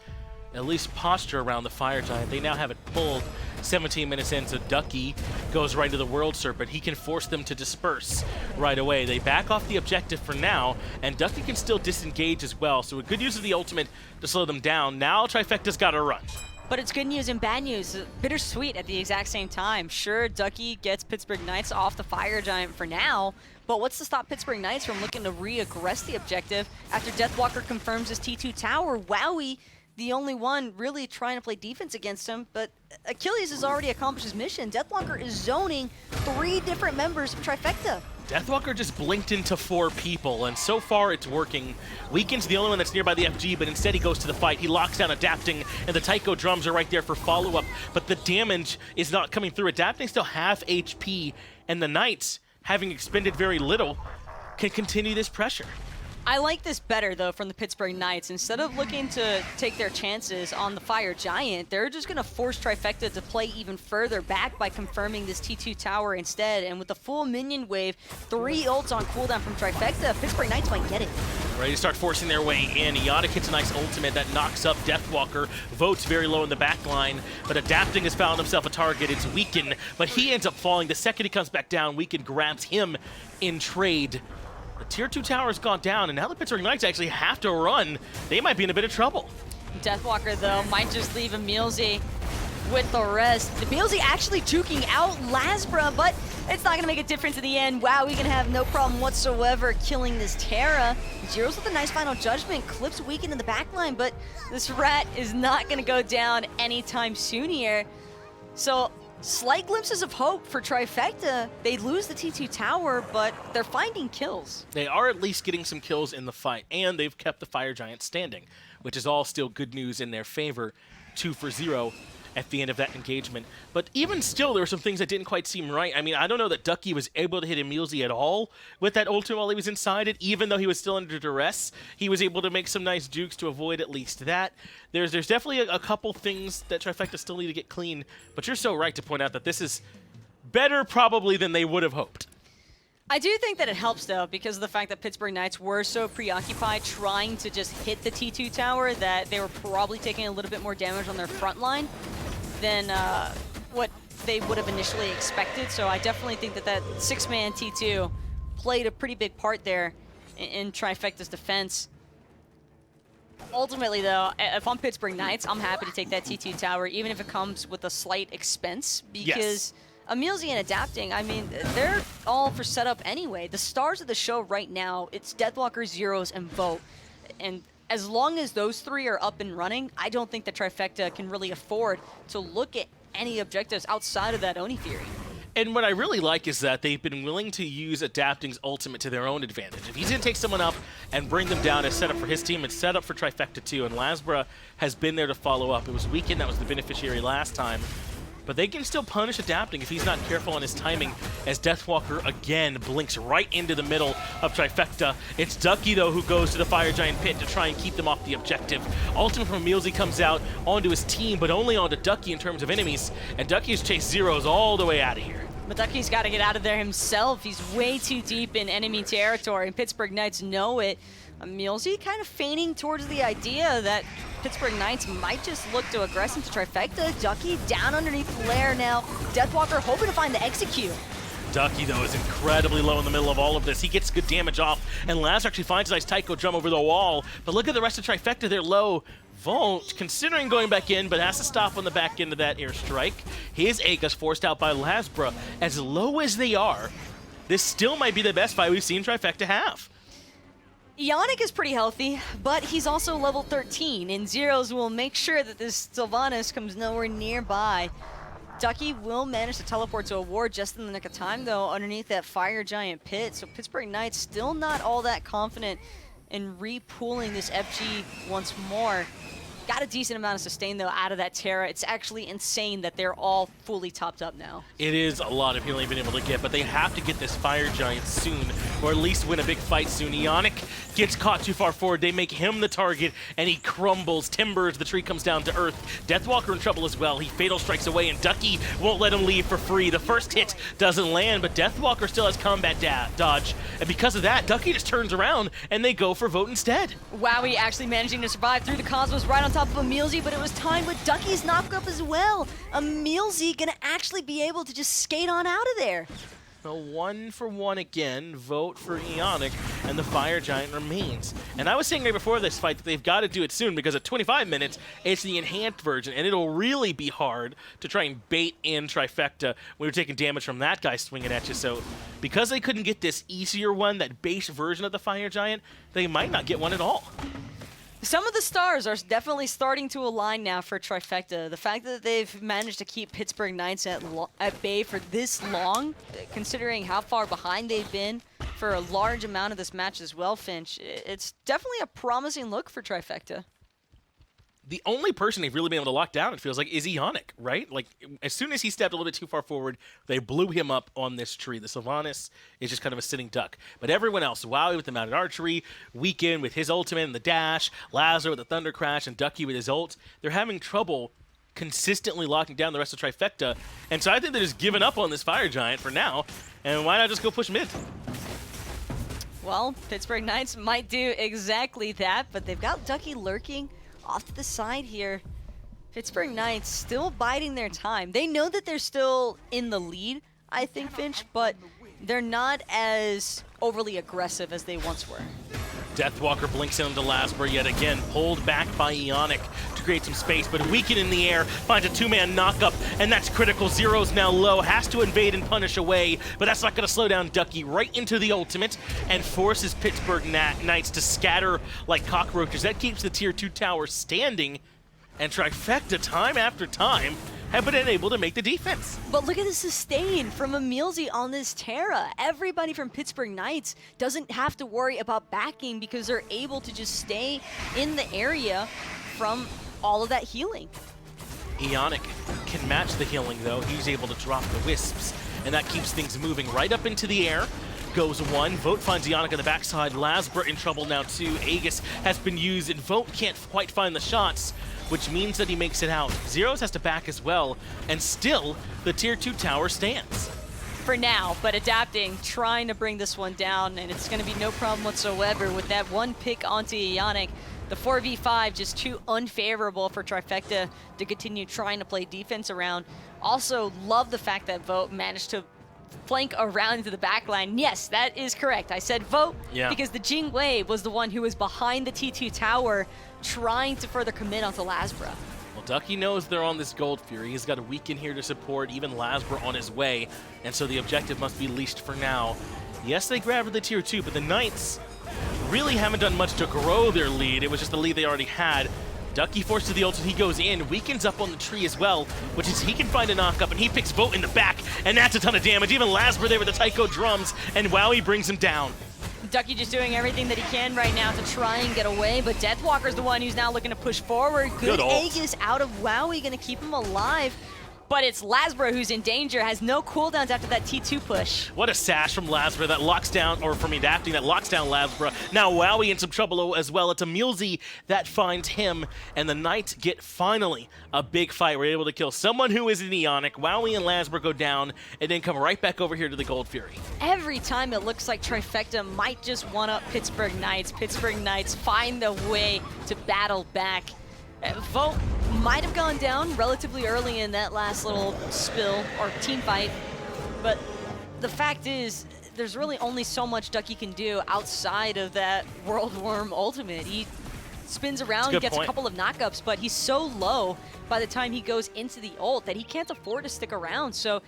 at least posture around the Fire Giant. They now have it pulled 17 minutes in, so Ducky goes right into the World Serpent. He can force them to disperse right away. They back off the objective for now, and Ducky can still disengage as well, so a good use of the ultimate to slow them down. Now Trifecta's got to run. But it's good news and bad news. Bittersweet at the exact same time. Sure, Ducky gets Pittsburgh Knights off the Fire Giant for now, but what's to stop Pittsburgh Knights from looking to re-aggress the objective after Deathwalker confirms his T2 tower? Wowy, the only one really trying to play defense against him, but Achilles has already accomplished his mission. Deathwalker is zoning 3 different members of Trifecta. Deathwalker just blinked into 4 people, and so far it's working. Weaken's the only one that's nearby the FG, but instead he goes to the fight. He locks down Adapting, and the Taiko drums are right there for follow-up, but the damage is not coming through. Adapting still half HP, and the Knights, having expended very little, can continue this pressure. I like this better, though, from the Pittsburgh Knights. Instead of looking to take their chances on the Fire Giant, they're just going to force Trifecta to play even further back by confirming this T2 tower instead. And with the full minion wave, 3 ults on cooldown from Trifecta, Pittsburgh Knights might get it. Ready to start forcing their way in. Eonic hits a nice ultimate that knocks up Deathwalker. Votes very low in the back line, but Adapting has found himself a target. It's Weaken, but he ends up falling. The second he comes back down, Weaken grabs him in trade. The Tier 2 tower's gone down, and now the Pittsburgh Knights actually have to run. They might be in a bit of trouble. Deathwalker, though, might just leave EmilZy with the rest. EmilZy actually juking out Lasbra, but it's not going to make a difference in the end. Wow, we can have no problem whatsoever killing this Terra. Zyrhoes with a nice final judgment, clips Weaken in the backline, but this rat is not going to go down anytime soon here. So slight glimpses of hope for Trifecta. They lose the T2 tower, but they're finding kills. They are at least getting some kills in the fight, and they've kept the Fire Giant standing, which is all still good news in their favor. 2 for 0. at the end of that engagement. But even still, there were some things that didn't quite seem right. I mean, I don't know that Ducky was able to hit EmilZy at all with that ultimate while he was inside it, even though he was still under duress. He was able to make some nice jukes to avoid at least that. There's definitely a couple things that Trifecta still need to get clean, but you're so right to point out that this is better probably than they would have hoped. I do think that it helps, though, because of the fact that Pittsburgh Knights were so preoccupied trying to just hit the T2 tower that they were probably taking a little bit more damage on their front line than what they would have initially expected. So I definitely think that that 6-man T2 played a pretty big part there in Trifecta's defense. Ultimately, though, if I'm Pittsburgh Knights, I'm happy to take that T2 tower, even if it comes with a slight expense, because... Yes. EmilZy and Adapting, I mean, they're all for setup anyway. The stars of the show right now, it's Deathwalker, Zyrhoes, and Vote. And as long as those three are up and running, I don't think the Trifecta can really afford to look at any objectives outside of that Oni Fury. And what I really like is that they've been willing to use Adapting's ultimate to their own advantage. If he's going to take someone up and bring them down as set up for his team, it's set up for Trifecta too, and Lasbra has been there to follow up. It was Weekend that was the beneficiary last time. But they can still punish Adapting if he's not careful on his timing, as Deathwalker again blinks right into the middle of Trifecta. It's Ducky, though, who goes to the Fire Giant pit to try and keep them off the objective. Ultimate from EmilZy comes out onto his team, but only onto Ducky in terms of enemies, and Ducky has chased Zyrhoes all the way out of here. But Ducky's got to get out of there himself. He's way too deep in enemy territory, and Pittsburgh Knights know it. EmilZy kind of feigning towards the idea that Pittsburgh Knights might just look to aggress into Trifecta. Ducky down underneath Lair now. Deathwalker hoping to find the execute. Ducky, though, is incredibly low in the middle of all of this. He gets good damage off, and Laz actually finds a nice Taiko jump over the wall. But look at the rest of Trifecta. They're low. Volt, considering going back in, but has to stop on the back end of that airstrike. His Aegis forced out by Lasbra. As low as they are, this still might be the best fight we've seen Trifecta have. Eonic is pretty healthy, but he's also level 13, and Zyrhoes will make sure that this Sylvanas comes nowhere nearby. Ducky will manage to teleport to a ward just in the nick of time, though, underneath that Fire Giant pit, so Pittsburgh Knights still not all that confident in re-pooling this FG once more. Got a decent amount of sustain, though, out of that Terra. It's actually insane that they're all fully topped up now. It is a lot of healing they've been able to get, but they have to get this Fire Giant soon, or at least win a big fight soon. Eonic gets caught too far forward. They make him the target, and he crumbles. Timbers, the tree comes down to earth. Deathwalker in trouble as well. He fatal strikes away, and Ducky won't let him leave for free. The first hit doesn't land, but Deathwalker still has combat dodge. And because of that, Ducky just turns around, and they go for Vote instead. Wowy actually managing to survive through the Cosmos right on top of EmilZy, but it was timed with Ducky's knock-up as well. EmilZy gonna actually be able to just skate on out of there. So 1-for-1 again, Vote for Eonic, and the Fire Giant remains. And I was saying right before this fight that they've got to do it soon, because at 25 minutes, it's the enhanced version, and it'll really be hard to try and bait in Trifecta when you're taking damage from that guy swinging at you. So because they couldn't get this easier one, that base version of the Fire Giant, they might not get one at all. Some of the stars are definitely starting to align now for Trifecta. The fact that they've managed to keep Pittsburgh Knights at bay for this long, considering how far behind they've been for a large amount of this match as well, Finch, it's definitely a promising look for Trifecta. The only person they've really been able to lock down, it feels like, is Eonic, right? Like, as soon as he stepped a little bit too far forward, they blew him up on this tree. The Sylvanas is just kind of a sitting duck. But everyone else, Wowy with the mounted archery, Weekend with his ultimate and the dash, Lasbra with the thunder crash, and Ducky with his ult, they're having trouble consistently locking down the rest of Trifecta. And so I think they're just giving up on this Fire Giant for now. And why not just go push mid? Well, Pittsburgh Knights might do exactly that, but they've got Ducky lurking off to the side here. Pittsburgh Knights still biding their time. They know that they're still in the lead, I think, Finch, but they're not as overly aggressive as they once were. Deathwalker blinks into Lasbra yet again, pulled back by Eonic to create some space, but Weekend in the air finds a two-man knockup, and that's critical. Zyrhoes now low, has to invade and punish away, but that's not going to slow down Ducky right into the ultimate and forces Pittsburgh Knights to scatter like cockroaches. That keeps the Tier 2 tower standing, and Trifecta, time after time, have been able to make the defense. But look at the sustain from EmilZy on this Terra. Everybody from Pittsburgh Knights doesn't have to worry about backing because they're able to just stay in the area from all of that healing. Eonic can match the healing, though. He's able to drop the wisps, and that keeps things moving right up into the air. Goes one. Vote finds Eonic on the backside. Lasbra in trouble now, too. Aegis has been used, and Vote can't quite find the shots, which means that he makes it out. Zyrhoes has to back as well, and still, the Tier 2 tower stands. For now, but adapting, trying to bring this one down, and it's going to be no problem whatsoever with that one pick onto Eonic. The 4v5 just too unfavorable for Trifecta to continue trying to play defense around. Also, love the fact that Vote managed to flank around into the back line. Yes, that is correct. I said Vote because the Jingwei was the one who was behind the T2 tower trying to further commit onto Lasbra. Well, Ducky knows they're on this Gold Fury. He's got a week in here to support even Lasbra on his way, and so the objective must be leashed for now. Yes, they grabbed the Tier 2, but the Knights really haven't done much to grow their lead. It was just the lead they already had. Ducky forces the ult, he goes in, weakens up on the tree as well, which is he can find a knock-up, and he picks Vote in the back, and that's a ton of damage. Even Lasbra there with the Taiko drums, and Wowy brings him down. Ducky just doing everything that he can right now to try and get away, but Deathwalker's the one who's now looking to push forward. Good Aegis out of Wowy, gonna keep him alive. But it's Lasbra who's in danger, has no cooldowns after that T2 push. What a sash from Lasbra that locks down, or from adapting, that locks down Lasbra. Now Wowy in some trouble as well. It's EmilZy that finds him, and the Knights get finally a big fight. We're able to kill someone who is in Eonic. Wowy and Lasbra go down, and then come right back over here to the Gold Fury. Every time it looks like Trifecta might just one-up Pittsburgh Knights. Pittsburgh Knights find a way to battle back. Vote might have gone down relatively early in that last little spill or team fight, but the fact is there's really only so much Ducky can do outside of that World Worm ultimate. He spins around, gets a couple of knockups, but he's so low by the time he goes into the ult that he can't afford to stick around. So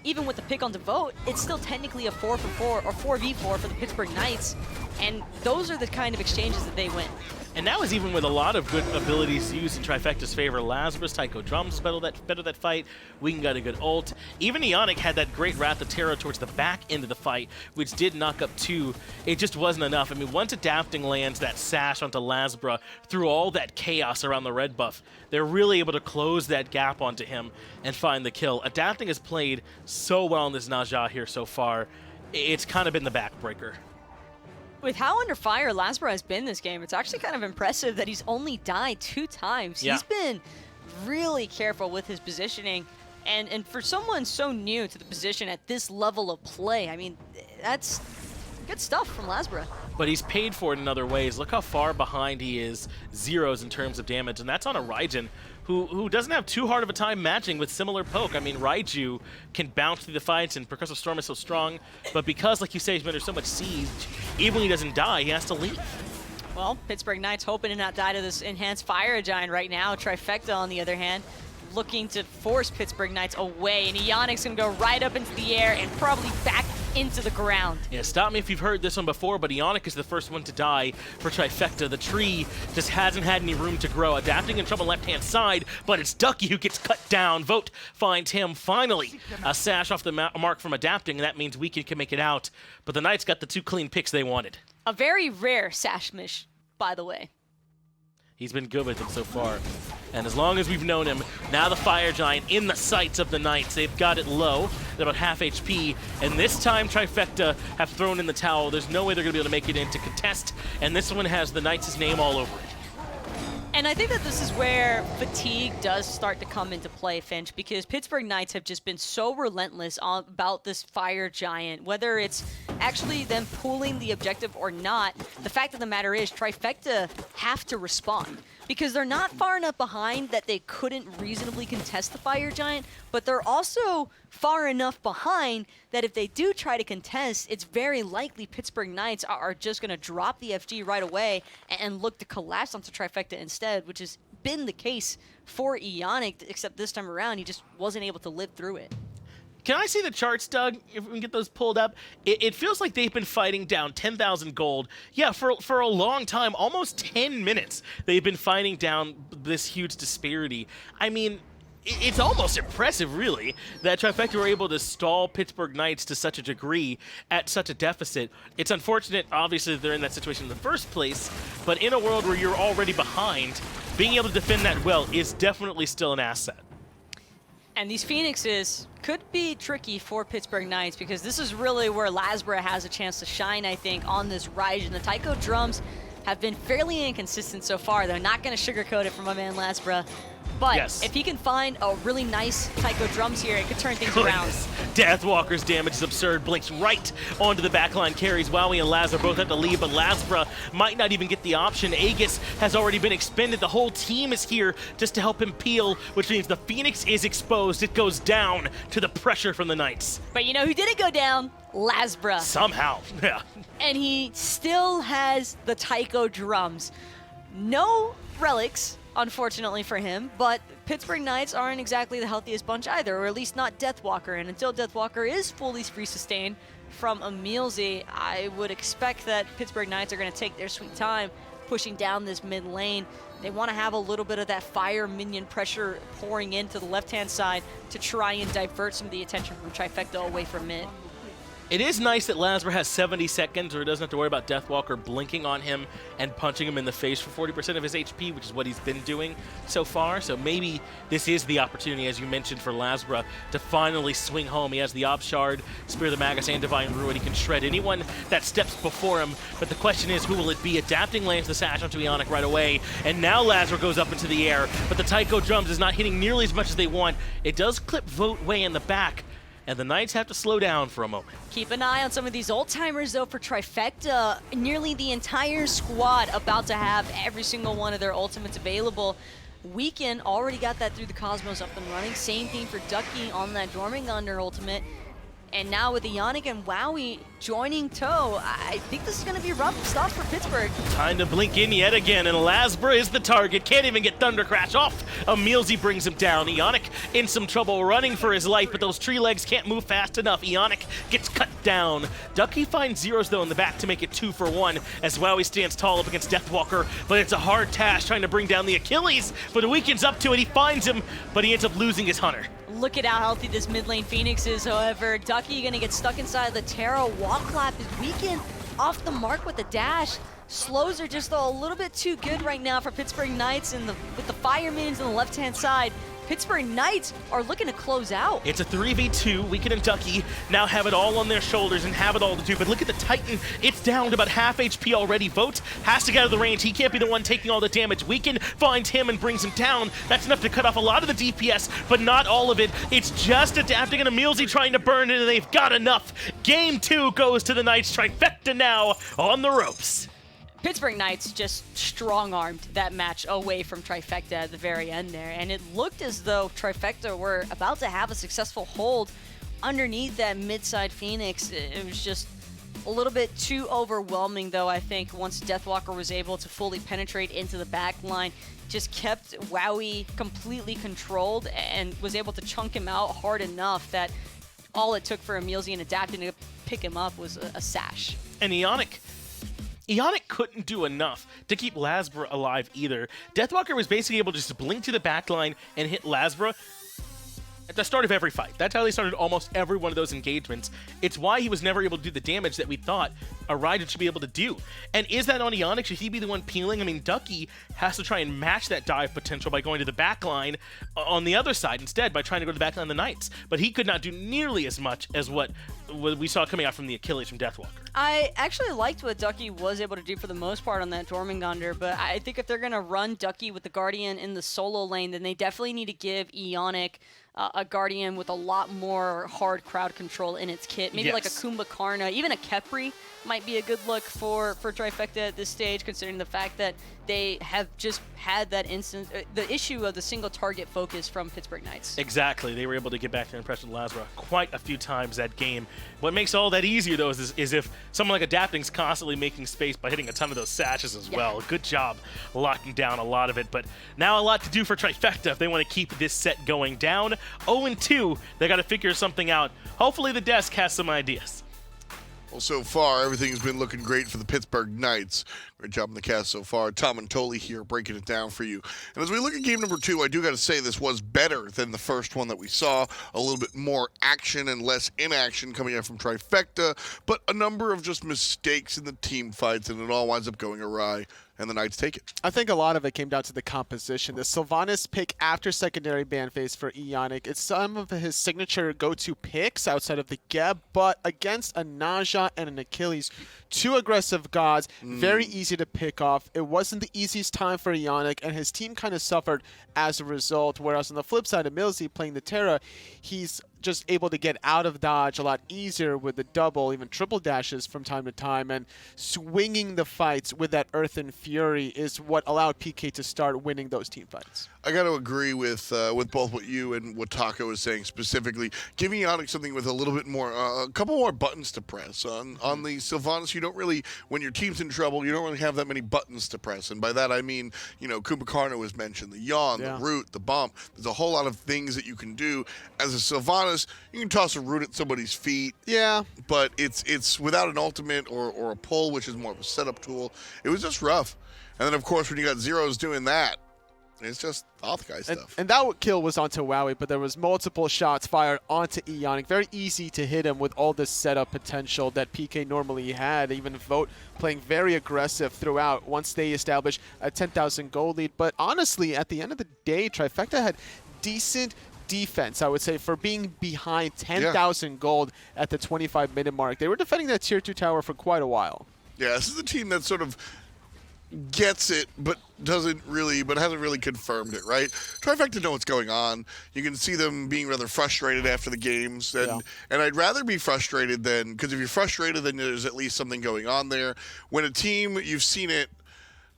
even with the pick on Vote, it's still technically a 4-for-4 or 4v4 for the Pittsburgh Knights, and those are the kind of exchanges that they win. And that was even with a lot of good abilities used in Trifecta's favor. Lasbra's Taiko drums better that fight. Wing got a good ult. Even Eonic had that great Wrath of Terror towards the back end of the fight, which did knock up 2. It just wasn't enough. I mean, once adapting lands that sash onto Lasbra through all that chaos around the red buff, they're really able to close that gap onto him and find the kill. Adapting has played so well in this Naja here so far. It's kind of been the backbreaker. With how under fire Lasbra has been this game, it's actually kind of impressive that he's only died 2 times. Yeah. He's been really careful with his positioning, and for someone so new to the position at this level of play, I mean, that's good stuff from Lasbra. But he's paid for it in other ways. Look how far behind he is, Zyrhoes in terms of damage, and that's on a Raijin who doesn't have too hard of a time matching with similar poke. I mean, Raiju can bounce through the fights, and Percussive Storm is so strong, but because, like you say, he's been under so much siege, even when he doesn't die, he has to leave. Well, Pittsburgh Knights hoping to not die to this enhanced Fire Giant right now. Trifecta, on the other hand, looking to force Pittsburgh Knights away, and Eonic's gonna go right up into the air and probably back into the ground. Yeah, stop me if you've heard this one before, but Eonic is the first one to die for Trifecta. The tree just hasn't had any room to grow. Adapting in trouble left-hand side, but it's Ducky who gets cut down. Vote finds him finally. A sash off the mark from Adapting, and that means Weekend can make it out. But the Knights got the 2 clean picks they wanted. A very rare sash mish, by the way. He's been good with them so far. And as long as we've known him, now the Fire Giant in the sights of the Knights. They've got it low. They're about half HP. And this time, Trifecta have thrown in the towel. There's no way they're going to be able to make it in to contest. And this one has the Knights' name all over it. And I think that this is where fatigue does start to come into play, Finch, because Pittsburgh Knights have just been so relentless about this Fire Giant. Whether it's actually them pulling the objective or not, the fact of the matter is Trifecta have to respond. Because they're not far enough behind that they couldn't reasonably contest the Fire Giant, but they're also far enough behind that if they do try to contest, it's very likely Pittsburgh Knights are just going to drop the FG right away and look to collapse onto Trifecta instead, which has been the case for Eonic, except this time around he just wasn't able to live through it. Can I see the charts, Doug, if we can get those pulled up? It feels like they've been fighting down 10,000 gold. Yeah, for a long time, almost 10 minutes, they've been fighting down this huge disparity. I mean, it's almost impressive, really, that Trifecta were able to stall Pittsburgh Knights to such a degree at such a deficit. It's unfortunate, obviously, that they're in that situation in the first place, but in a world where you're already behind, being able to defend that well is definitely still an asset. And these Phoenixes could be tricky for Pittsburgh Knights because this is really where Lasbra has a chance to shine, I think, on this Ryzen. The Taiko drums have been fairly inconsistent so far. They're not going to sugarcoat it for my man Lasbra. But if he can find a really nice Taiko drums here, it could turn things around. Deathwalker's damage is absurd. Blinks right onto the backline. Carries Wowy and Lasbra both have to leave, but Lasbra might not even get the option. Aegis has already been expended. The whole team is here just to help him peel, which means the Phoenix is exposed. It goes down to the pressure from the Knights. But you know who didn't go down? Lasbra. Somehow, yeah. And he still has the Taiko drums. No relics, unfortunately for him, but Pittsburgh Knights aren't exactly the healthiest bunch either, or at least not Deathwalker. And until Deathwalker is fully free sustained from EmilZy, I would expect that Pittsburgh Knights are going to take their sweet time pushing down this mid lane. They want to have a little bit of that fire minion pressure pouring into the left-hand side to try and divert some of the attention from Trifecta away from mid. It is nice that Lasbra has 70 seconds or doesn't have to worry about Deathwalker blinking on him and punching him in the face for 40% of his HP, which is what he's been doing so far. So maybe this is the opportunity, as you mentioned, for Lasbra to finally swing home. He has the Ob Shard, Spear of the Magus, and Divine Ruin. He can shred anyone that steps before him. But the question is, who will it be? Adapting lands the sash onto Eonic right away. And now Lasbra goes up into the air. But the Taiko drums is not hitting nearly as much as they want. It does clip Vote way in the back. And the Knights have to slow down for a moment. Keep an eye on some of these old-timers, though, for Trifecta. Nearly the entire squad about to have every single one of their ultimates available. Weekend already got that through the Cosmos up and running. Same thing for Ducky on that Dormingthunder ultimate. And now with Eonic and Wowy joining Toe, I think this is going to be rough stuff for Pittsburgh. Time to blink in yet again, and Lasbra is the target. Can't even get Thunder Crash off. EmilZy brings him down. Eonic in some trouble running for his life, but those tree legs can't move fast enough. Eonic gets cut down. Ducky finds Zyrhoes, though, in the back to make it 2 for 1 as Wowy stands tall up against Deathwalker, but it's a hard task trying to bring down the Achilles. But the Weekend's up to it. He finds him, but he ends up losing his Hunter. Look at how healthy this mid lane Phoenix is, however. Ducky gonna get stuck inside the Terra. Wall clap is Weekend off the mark with the dash. Slows are just a little bit too good right now for Pittsburgh Knights, and with the fire minions on the left-hand side, Pittsburgh Knights are looking to close out. It's a 3v2. Weekend and Ducky now have it all on their shoulders and have it all to do. But look at the Titan. It's down to about half HP already. Vote has to get out of the range. He can't be the one taking all the damage. Weekend finds him and brings him down. That's enough to cut off a lot of the DPS, but not all of it. It's just adapting, and EmilZy trying to burn it, and they've got enough. Game 2 goes to the Knights. Trifecta now on the ropes. Pittsburgh Knights just strong-armed that match away from Trifecta at the very end there, and it looked as though Trifecta were about to have a successful hold underneath that mid-side Phoenix. It was just a little bit too overwhelming, though, I think, once Deathwalker was able to fully penetrate into the back line. Just kept Wowy completely controlled and was able to chunk him out hard enough that all it took for EmilZy and adapting to pick him up was a sash. And Eonic couldn't do enough to keep Lasbra alive either. Deathwalker was basically able to just blink to the backline and hit Lasbra at the start of every fight. That's how they started almost every one of those engagements. It's why he was never able to do the damage that we thought a Raiden should be able to do. And is that on Eonic? Should he be the one peeling? I mean, Ducky has to try and match that dive potential by going to the backline on the other side instead, by trying to go to the backline of the Knights. But he could not do nearly as much as what we saw coming out from the Achilles from Deathwalker. I actually liked what Ducky was able to do for the most part on that Dormingthunder, but I think if they're going to run Ducky with the Guardian in the solo lane, then they definitely need to give Eonic a Guardian with a lot more hard crowd control in its kit. Maybe like a Kumbha Karna, even a Khepri might be a good look for Trifecta at this stage, considering the fact that they have just had that instance, the issue of the single target focus from Pittsburgh Knights. Exactly. They were able to get back to impress with Lasbra quite a few times that game. What makes all that easier, though, is if someone like Adapting's constantly making space by hitting a ton of those sashes as well. Good job locking down a lot of it. But now a lot to do for Trifecta if they want to keep this set going down. 0-2, they got to figure something out. Hopefully the desk has some ideas. Well, so far, everything's been looking great for the Pittsburgh Knights. Great job in the cast so far. Tom and Toli here breaking it down for you. And as we look at game number 2, I do got to say this was better than the first one that we saw. A little bit more action and less inaction coming out from Trifecta, but a number of just mistakes in the team fights, and it all winds up going awry. and the Knights take it. I think a lot of it came down to the composition. The Sylvanas pick after secondary ban phase for Eonic, it's some of his signature go-to picks outside of the Geb, but against a Naja and an Achilles, two aggressive gods, very easy to pick off. It wasn't the easiest time for Eonic, and his team kind of suffered as a result, whereas on the flip side, EmilZy playing the Terra, he's just able to get out of dodge a lot easier with the double, even triple dashes from time to time, and swinging the fights with that Earthen Fury is what allowed PK to start winning those team fights. I got to agree with both what you and what Taco was saying specifically. Giving Eonic something with a little bit more, a couple more buttons to press. On the Sylvanas, you don't really, when your team's in trouble, you don't really have that many buttons to press. And by that I mean, Kumbhakarna was mentioned, the yawn, the root, the bump. There's a whole lot of things that you can do. As a Sylvanas, you can toss a root at somebody's feet. Yeah. But it's without an ultimate or a pull, which is more of a setup tool. It was just rough. And then, of course, when you got Zyrhoes doing that, it's just off guy stuff. And that kill was onto Wowy, but there was multiple shots fired onto Eonic. Very easy to hit him with all this setup potential that PK normally had. Even Vote playing very aggressive throughout once they established a 10,000 gold lead. But honestly, at the end of the day, Trifecta had decent defense, I would say, for being behind 10,000 gold at the 25-minute mark. They were defending that tier 2 tower for quite a while. Yeah, this is a team that sort of gets it, but hasn't really confirmed it, right? Trifecta know what's going on. You can see them being rather frustrated after the games, and I'd rather be frustrated than, because if you're frustrated, then there's at least something going on there. When a team, you've seen it,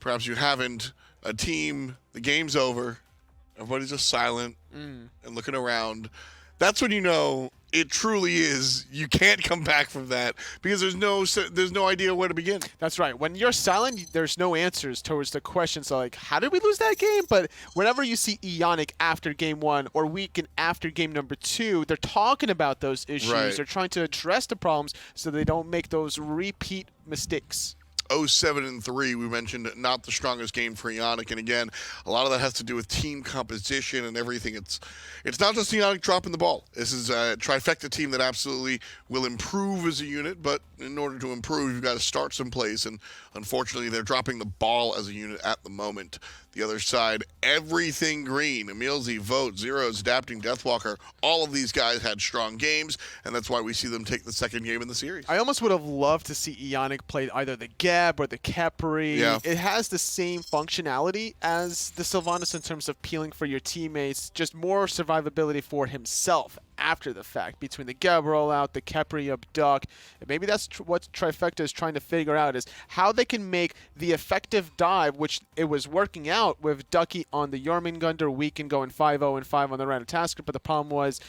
perhaps you haven't, a team, the game's over, everybody's just silent and looking around, that's when you know it truly is. You can't come back from that because there's no idea where to begin. That's right. When you're silent, there's no answers towards the questions like, how did we lose that game? But whenever you see Eonic after game 1 or weekend after game number 2, they're talking about those issues. Right. They're trying to address the problems so they don't make those repeat mistakes. 0-7-3, we mentioned not the strongest game for Eonic, and again, a lot of that has to do with team composition and everything. It's not just Eonic dropping the ball. This is a Trifecta team that absolutely will improve as a unit, but in order to improve, you've got to start someplace, and unfortunately, they're dropping the ball as a unit at the moment. The other side, everything green. EmilZy, Vote, Zyrhoes, Adapting, Deathwalker, all of these guys had strong games, and that's why we see them take the second game in the series. I almost would have loved to see Eonic play either the Geb or the Khepri. Yeah. It has the same functionality as the Sylvanas in terms of peeling for your teammates, just more survivability for himself after the fact, between the Geb rollout, the Khepri abduct. And maybe that's what Trifecta is trying to figure out, is how they can make the effective dive, which it was working out with Ducky on the Jormungandr, Weekend going 5-0-5 on the Random Tasker, but the problem was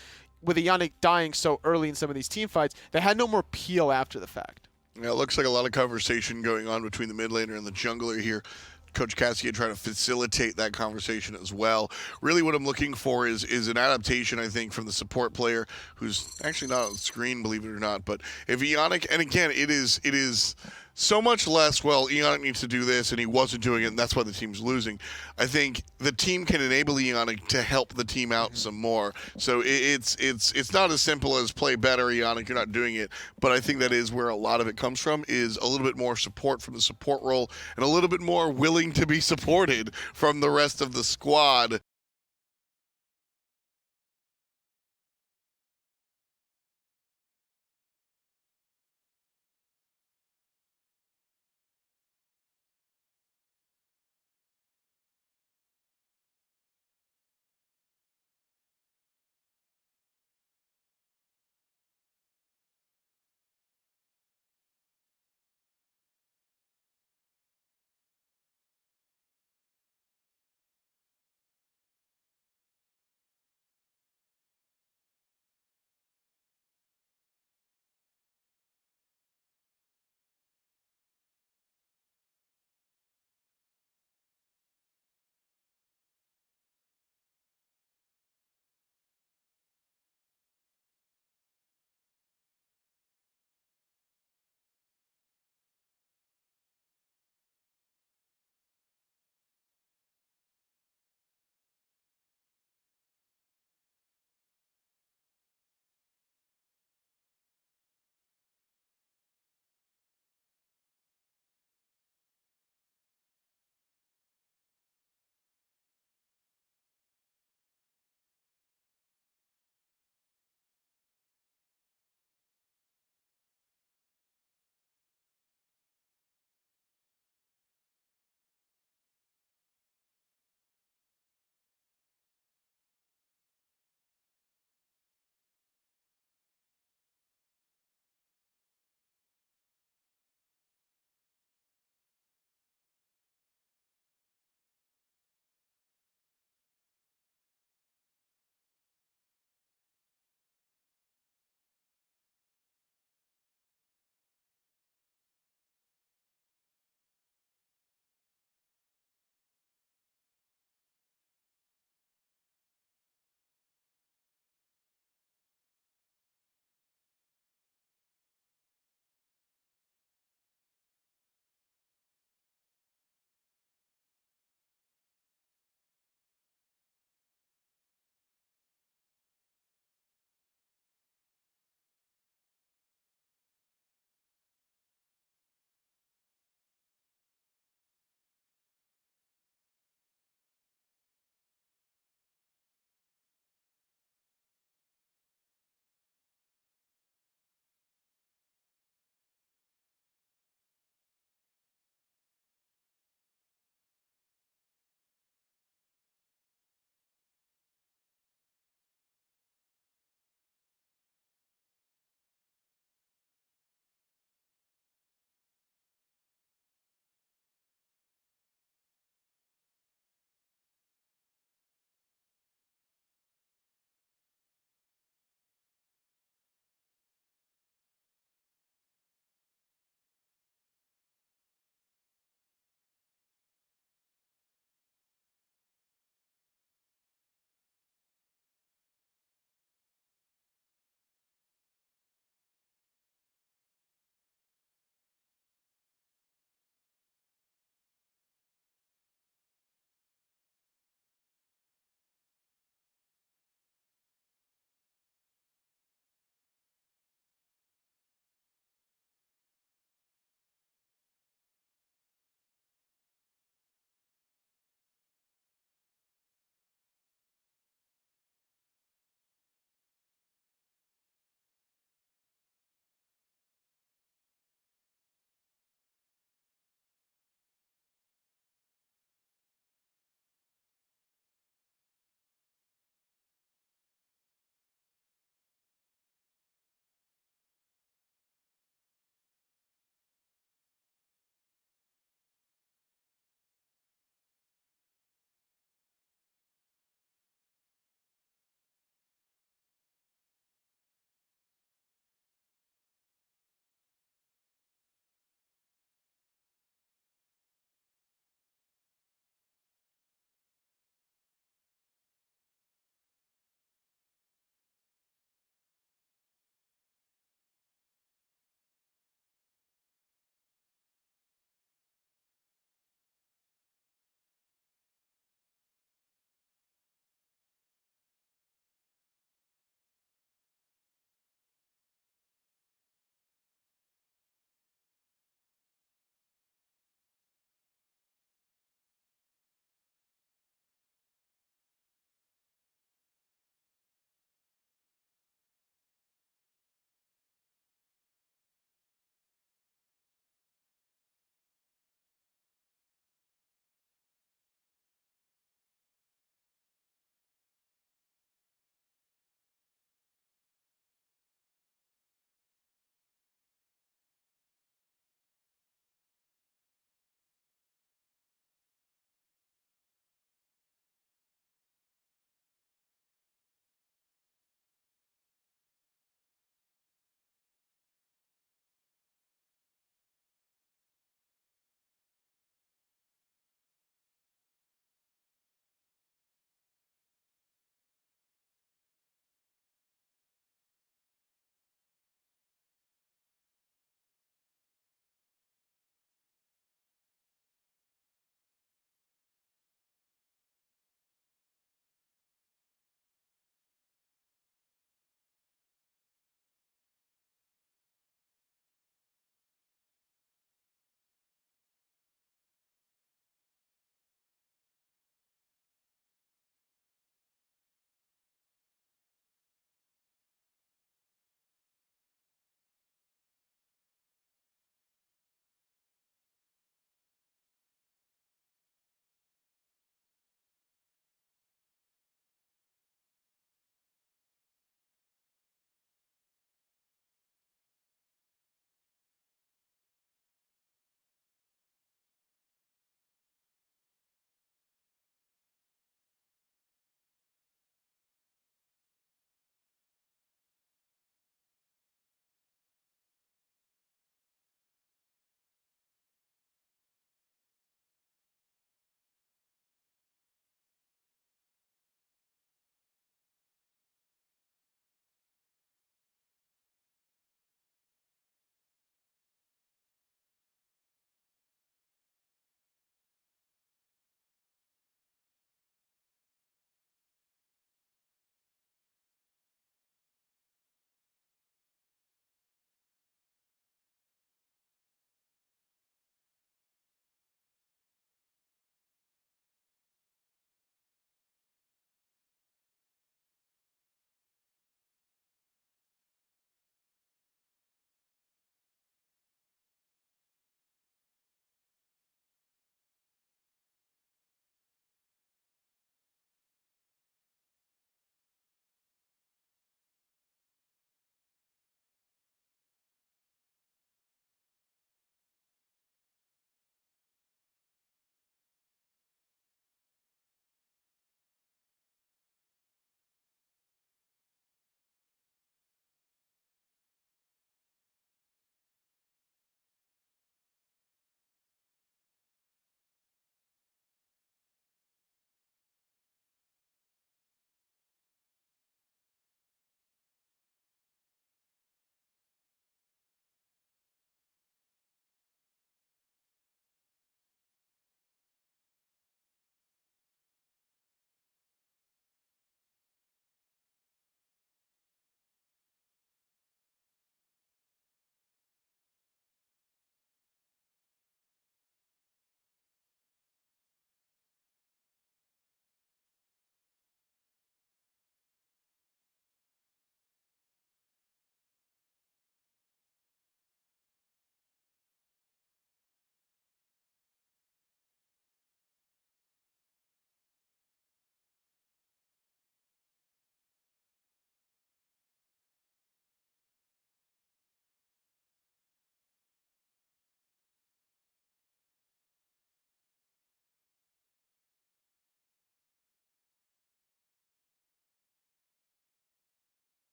with Eonic dying so early in some of these team fights, they had no more peel after the fact. Yeah, it looks like a lot of conversation going on between the mid laner and the jungler here. Coach Cassia trying to facilitate that conversation as well. Really what I'm looking for is an adaptation, I think, from the support player who's actually not on the screen, believe it or not. But if Eonic, and again, it is so much less, well, Eonic needs to do this, and he wasn't doing it, and that's why the team's losing. I think the team can enable Eonic to help the team out some more. So it's not as simple as play better, Eonic, you're not doing it. But I think that is where a lot of it comes from, is a little bit more support from the support role, and a little bit more willing to be supported from the rest of the squad.